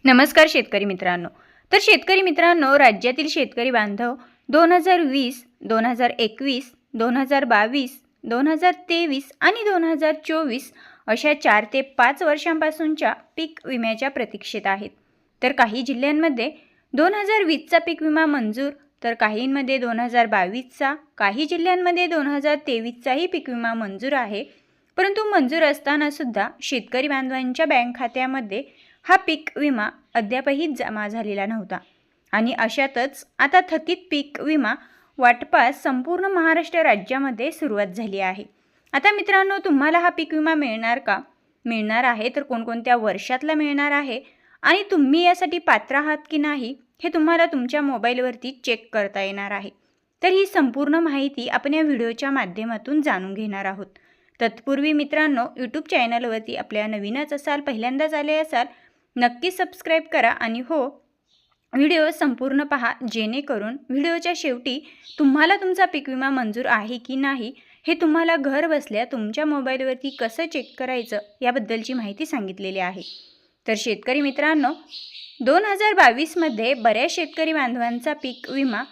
नमस्कार शेतकरी मित्रांनो। शेतकरी मित्रांनो, राज्यातील शेतकरी बांधव 2020, 2021, 2022, 2023 आणि 2024 अशा 4 ते 5 वर्षांपासूनच्या पीक विम्याच्या प्रतीक्षेत आहेत। तर काही जिल्ह्यांमध्ये 2020चा पीक विमा मंजूर, तर काहींमध्ये 2022चा, काही जिल्ह्यांमध्ये 2023चाही पीक विमा मंजूर आहे। परंतु मंजूर असताना सुद्धा शेतकरी बांधवांच्या बँक खात्यामध्ये हा पीक विमा अद्यापही जमा झालेला नव्हता आणि अशातच आता थकीत पीक विमा वाटपास संपूर्ण महाराष्ट्र राज्यामध्ये सुरुवात झाली आहे। आता मित्रांनो, तुम्हाला हा पीक विमा मिळणार का, मिळणार आहे तर कोणकोणत्या वर्षातला मिळणार आहे आणि तुम्ही यासाठी पात्र आहात की नाही हे तुम्हाला तुमच्या मोबाईलवरती चेक करता येणार आहे। तर ही संपूर्ण माहिती आपण या व्हिडिओच्या माध्यमातून जाणून घेणार आहोत। तत्पूर्वी मित्रांनो, यूट्यूब चॅनलवरती आपल्या नवीनच असाल, पहिल्यांदाच आले असाल, नक्की सबस्क्राईब करा आणि हो, व्हिडिओ संपूर्ण पहा, जेणेकरून व्हिडिओच्या शेवटी तुम्हाला तुमचा पीक विमा मंजूर आहे की नाही हे तुम्हाला घर बसल्या तुमच्या मोबाईलवरती कसं चेक करायचं याबद्दलची माहिती सांगितलेली आहे। तर शेतकरी मित्रांनो, 2022मध्ये बऱ्याच शेतकरी बांधवांचा पीक विमा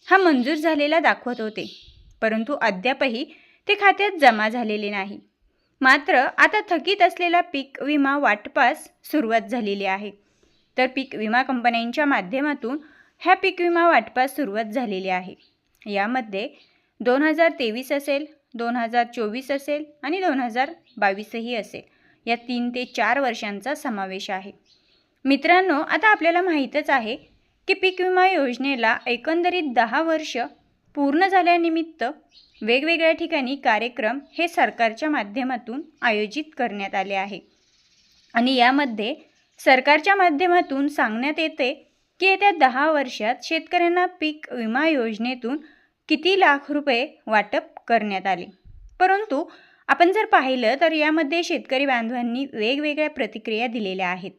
हा मंजूर झालेला दाखवत होते, परंतु अद्यापही ते खात्यात जमा झालेले नाही। मात्र आता थकीत असलेला पीक विमा वाटपास सुरुवात झालेली आहे। तर पीक विमा कंपन्यांच्या माध्यमातून ह्या पीक विमा वाटपास सुरुवात झालेली आहे। यामध्ये 2023 असेल, 2024 असेल आणि 2022ही असेल, या 3 ते 4 वर्षांचा समावेश आहे। मित्रांनो, आता आपल्याला माहीतच आहे की पीक विमा योजनेला एकंदरीत 10 वर्ष पूर्ण झाल्यानिमित्त वेगवेगळ्या ठिकाणी कार्यक्रम हे सरकारच्या माध्यमातून आयोजित करण्यात आले आहे आणि यामध्ये सरकारच्या माध्यमातून सांगण्यात येते की येत्या 10 वर्षात शेतकऱ्यांना पीक विमा योजनेतून किती लाख रुपये वाटप करण्यात आले। परंतु आपण जर पाहिलं तर यामध्ये शेतकरी बांधवांनी वेगवेगळ्या प्रतिक्रिया दिलेल्या आहेत।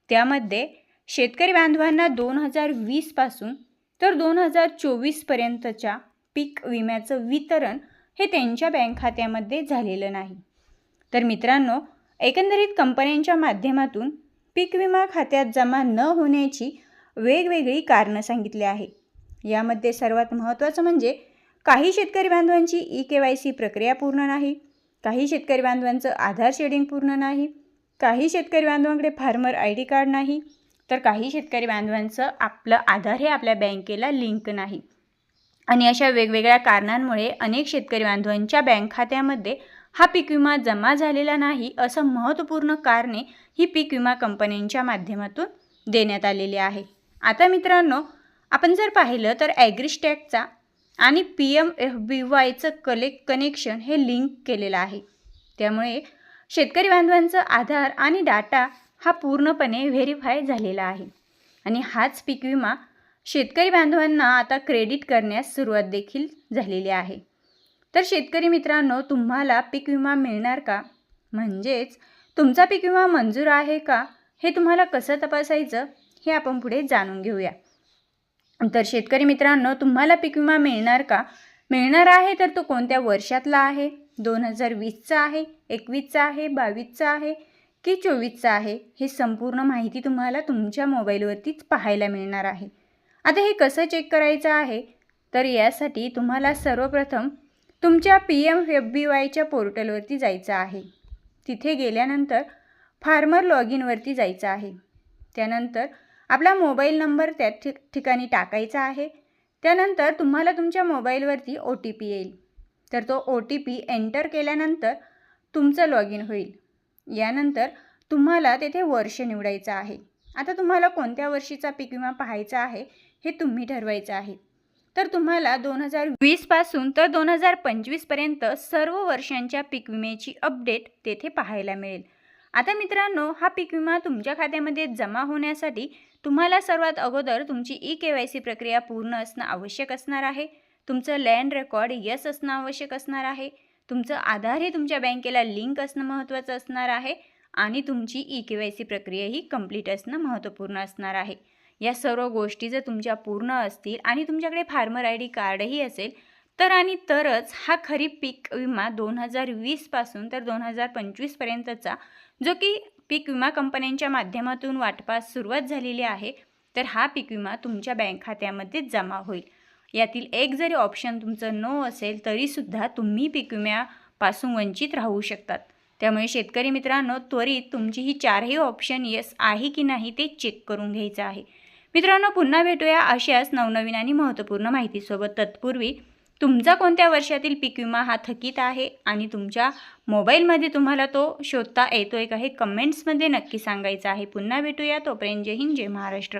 त्यामध्ये शेतकरी बांधवांना 2020 पासून तर 2024 पर्यंतच्या पीक विम्याचं वितरण हे त्यांच्या बँक खात्यामध्ये झालेलं नाही। तर मित्रांनो, एकंदरीत कंपन्यांच्या माध्यमातून पीक विमा खात्यात जमा न होण्याची वेगवेगळी कारणं सांगितली आहे। यामध्ये सर्वात महत्त्वाचं म्हणजे काही शेतकरी बांधवांची EKYC प्रक्रिया पूर्ण नाही, काही शेतकरी बांधवांचं आधार शेडिंग पूर्ण नाही, काही शेतकरी बांधवांकडे फार्मर ID कार्ड नाही, तर काही शेतकरी बांधवांचं आपलं आधार हे आपल्या बँकेला लिंक नाही आणि अशा वेगवेगळ्या कारणांमुळे अनेक शेतकरी बांधवांच्या बँक खात्यामध्ये हा पीक विमा जमा झालेला नाही, असं महत्त्वपूर्ण कारणे ही पीक विमा कंपन्यांच्या माध्यमातून देण्यात आलेली आहे। आता मित्रांनो, आपण जर पाहिलं तर ॲग्रिस्टॅकचा आणि PMFBYचं कनेक्शन हे लिंक केलेलं आहे। त्यामुळे शेतकरी बांधवांचं आधार आणि डाटा हा पूर्णपणे व्हेरीफाय झालेला आहे आणि हाच पीक विमा शेतकरी बांधवांना आता क्रेडिट करण्यास सुरुवात देखील झालेली आहे। तर शेतकरी मित्रांनो, तुम्हाला पीक विमा मिळणार का, म्हणजेच तुमचा पीक विमा मंजूर आहे का, हे तुम्हाला कसं तपासायचं हे आपण पुढे जाणून घेऊया। तर शेतकरी मित्रांनो, तुम्हाला पीक विमा मिळणार का, मिळणार आहे तर तो कोणत्या वर्षातला आहे, 2020चा आहे, 21चा आहे, 22चा आहे की 24चा आहे, हे संपूर्ण माहिती तुम्हाला तुमच्या मोबाईलवरतीच पाहायला मिळणार आहे। आता हे कसं चेक करायचं आहे, तर यासाठी तुम्हाला सर्वप्रथम तुमच्या PMFBYच्या पोर्टलवरती जायचं आहे। तिथे गेल्यानंतर फार्मर लॉग इनवरती जायचं आहे। त्यानंतर आपला मोबाईल नंबर त्या ठिकाणी टाकायचा आहे। त्यानंतर तुम्हाला तुमच्या मोबाईलवरती OTP येईल, तर तो OTP एंटर केल्यानंतर तुमचं लॉग इन होईल। यानंतर तुम्हाला तेथे वर्ष निवडायचं आहे। आता तुम्हाला कोणत्या वर्षीचा पीक विमा पाहायचा आहे हे तुम्ही ठरवायचं आहे। तर तुम्हाला 2020 पासून तर 2025 पर्यंत सर्व वर्षांच्या पीक विम्याची अपडेट तेथे पाहायला मिळेल। आता मित्रांनो, हा पीक विमा तुमच्या खात्यामध्ये जमा होण्यासाठी तुम्हाला सर्वात अगोदर तुमची EKYC प्रक्रिया पूर्ण असणं आवश्यक असणार आहे, तुमचं लँड रेकॉर्ड यस असणं आवश्यक असणार आहे, तुमचं आधार हे तुमच्या बँकेला लिंक असणं महत्त्वाचं असणार आहे आणि तुमची EKYC प्रक्रिया ही कंप्लीट असणं महत्त्वपूर्ण असणार आहे। या सर्व गोष्टी जर तुमच्या पूर्ण असतील आणि तुमच्याकडे फार्मर ID कार्डही असेल तर आणि तरच हा खरीप पीक विमा 2020 पासून तर 2025 पर्यंतचा जो की पीक विमा कंपन्यांच्या माध्यमातून वाटपास सुरुवात झालेली आहे, तर हा पीक विमा तुमच्या बँक खात्यामध्येच जमा होईल. यातील एक जरी ऑप्शन तुमचं नो असेल तरीसुद्धा तुम्ही पीक विम्यापासून वंचित राहू शकतात. त्यामुळे शेतकरी मित्रांनो, त्वरित तुमची ही 4ही ऑप्शन येस आहे की नाही ते चेक करून घ्यायचं आहे. मित्रांनो, पुन्हा भेटूया अशाच नवनवीन आणि महत्त्वपूर्ण माहितीसोबत. तत्पूर्वी तुमचा कोणत्या वर्षातील पीक विमा हा थकीत आहे आणि तुमच्या मोबाईलमध्ये तुम्हाला तो शोधता येतोय का हे कमेंट्समध्ये नक्की सांगायचं आहे. पुन्हा भेटूया. तोपर्यंत जय हिंद, जय महाराष्ट्र.